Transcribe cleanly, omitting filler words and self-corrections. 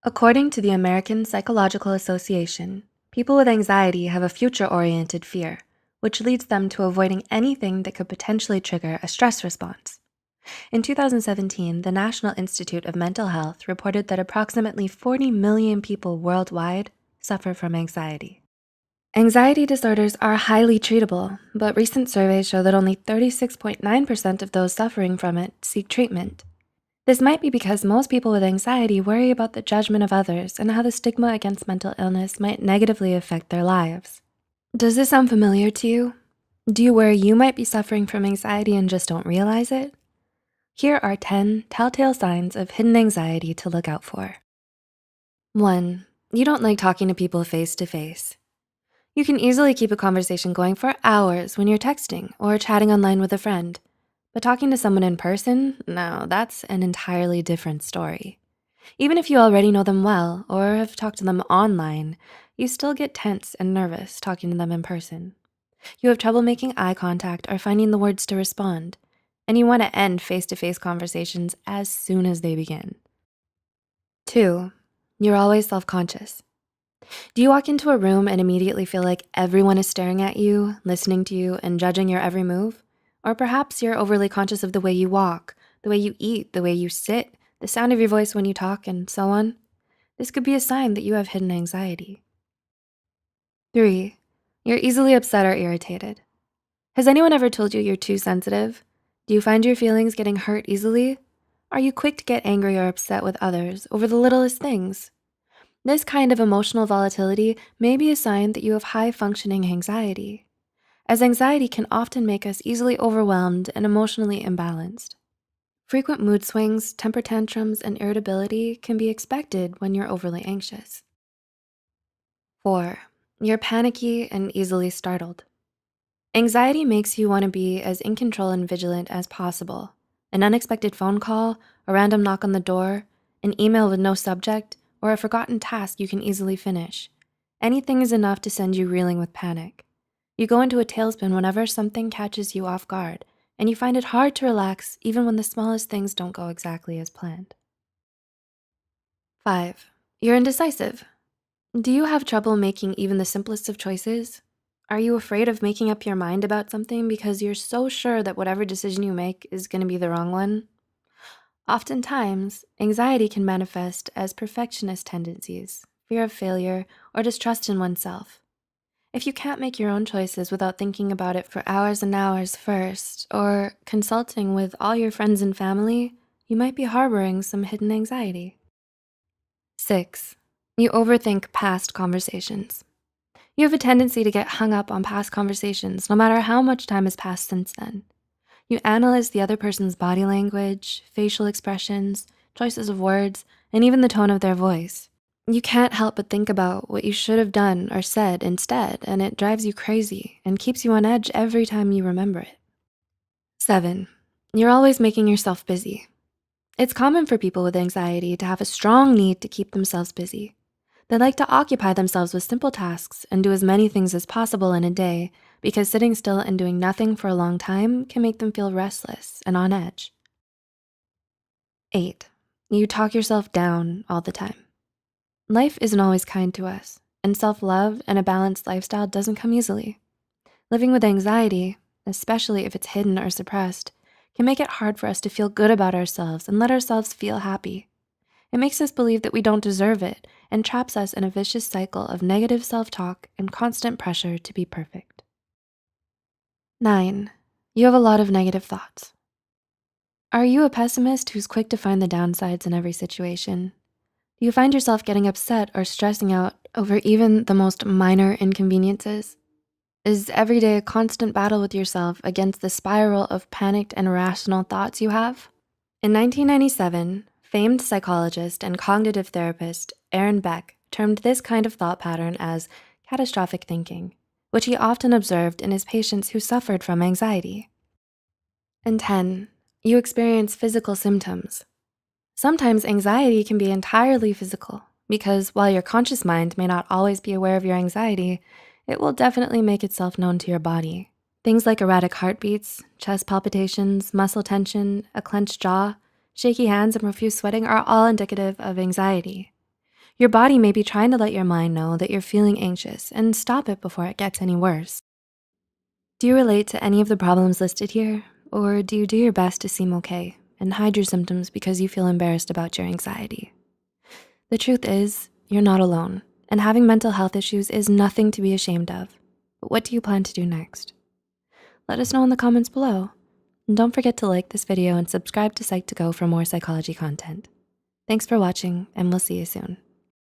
According to the American Psychological Association, people with anxiety have a future-oriented fear, which leads them to avoiding anything that could potentially trigger a stress response. In 2017, the National Institute of Mental Health reported that approximately 40 million people worldwide suffer from anxiety. Anxiety disorders are highly treatable, but recent surveys show that only 36.9% of those suffering from it seek treatment. This might be because most people with anxiety worry about the judgment of others and how the stigma against mental illness might negatively affect their lives. Does this sound familiar to you? Do you worry you might be suffering from anxiety and just don't realize it? Here are 10 telltale signs of hidden anxiety to look out for. 1. You don't like talking to people face to face. You can easily keep a conversation going for hours when you're texting or chatting online with a friend. But talking to someone in person, no, that's an entirely different story. Even if you already know them well or have talked to them online, you still get tense and nervous talking to them in person. You have trouble making eye contact or finding the words to respond, and you want to end face-to-face conversations as soon as they begin. 2, you're always self-conscious. Do you walk into a room and immediately feel like everyone is staring at you, listening to you, and judging your every move? Or perhaps you're overly conscious of the way you walk, the way you eat, the way you sit, the sound of your voice when you talk, and so on. This could be a sign that you have hidden anxiety. 3, you're easily upset or irritated. Has anyone ever told you you're too sensitive? Do you find your feelings getting hurt easily? Are you quick to get angry or upset with others over the littlest things? This kind of emotional volatility may be a sign that you have high-functioning anxiety, as anxiety can often make us easily overwhelmed and emotionally imbalanced. Frequent mood swings, temper tantrums, and irritability can be expected when you're overly anxious. 4, you're panicky and easily startled. Anxiety makes you want to be as in control and vigilant as possible. An unexpected phone call, a random knock on the door, an email with no subject, or a forgotten task you can easily finish. Anything is enough to send you reeling with panic. You go into a tailspin whenever something catches you off guard, and you find it hard to relax even when the smallest things don't go exactly as planned. 5, you're indecisive. Do you have trouble making even the simplest of choices? Are you afraid of making up your mind about something because you're so sure that whatever decision you make is gonna be the wrong one? Oftentimes, anxiety can manifest as perfectionist tendencies, fear of failure, or distrust in oneself. If you can't make your own choices without thinking about it for hours and hours first, or consulting with all your friends and family, you might be harboring some hidden anxiety. 6, you overthink past conversations. You have a tendency to get hung up on past conversations no matter how much time has passed since then. You analyze the other person's body language, facial expressions, choices of words, and even the tone of their voice. You can't help but think about what you should have done or said instead, and it drives you crazy and keeps you on edge every time you remember it. 7, you're always making yourself busy. It's common for people with anxiety to have a strong need to keep themselves busy. They like to occupy themselves with simple tasks and do as many things as possible in a day because sitting still and doing nothing for a long time can make them feel restless and on edge. 8, you talk yourself down all the time. Life isn't always kind to us, and self-love and a balanced lifestyle doesn't come easily. Living with anxiety, especially if it's hidden or suppressed, can make it hard for us to feel good about ourselves and let ourselves feel happy. It makes us believe that we don't deserve it and traps us in a vicious cycle of negative self-talk and constant pressure to be perfect. 9, you have a lot of negative thoughts. Are you a pessimist who's quick to find the downsides in every situation? Do you find yourself getting upset or stressing out over even the most minor inconveniences? Is every day a constant battle with yourself against the spiral of panicked and irrational thoughts you have? In 1997, famed psychologist and cognitive therapist Aaron Beck termed this kind of thought pattern as catastrophic thinking, which he often observed in his patients who suffered from anxiety. And 10, you experience physical symptoms. Sometimes anxiety can be entirely physical because while your conscious mind may not always be aware of your anxiety, it will definitely make itself known to your body. Things like erratic heartbeats, chest palpitations, muscle tension, a clenched jaw, shaky hands, and profuse sweating are all indicative of anxiety. Your body may be trying to let your mind know that you're feeling anxious and stop it before it gets any worse. Do you relate to any of the problems listed here? Or do you do your best to seem okay and hide your symptoms because you feel embarrassed about your anxiety? The truth is, you're not alone, and having mental health issues is nothing to be ashamed of. But what do you plan to do next? Let us know in the comments below. And don't forget to like this video and subscribe to Psych2Go for more psychology content. Thanks for watching, and we'll see you soon.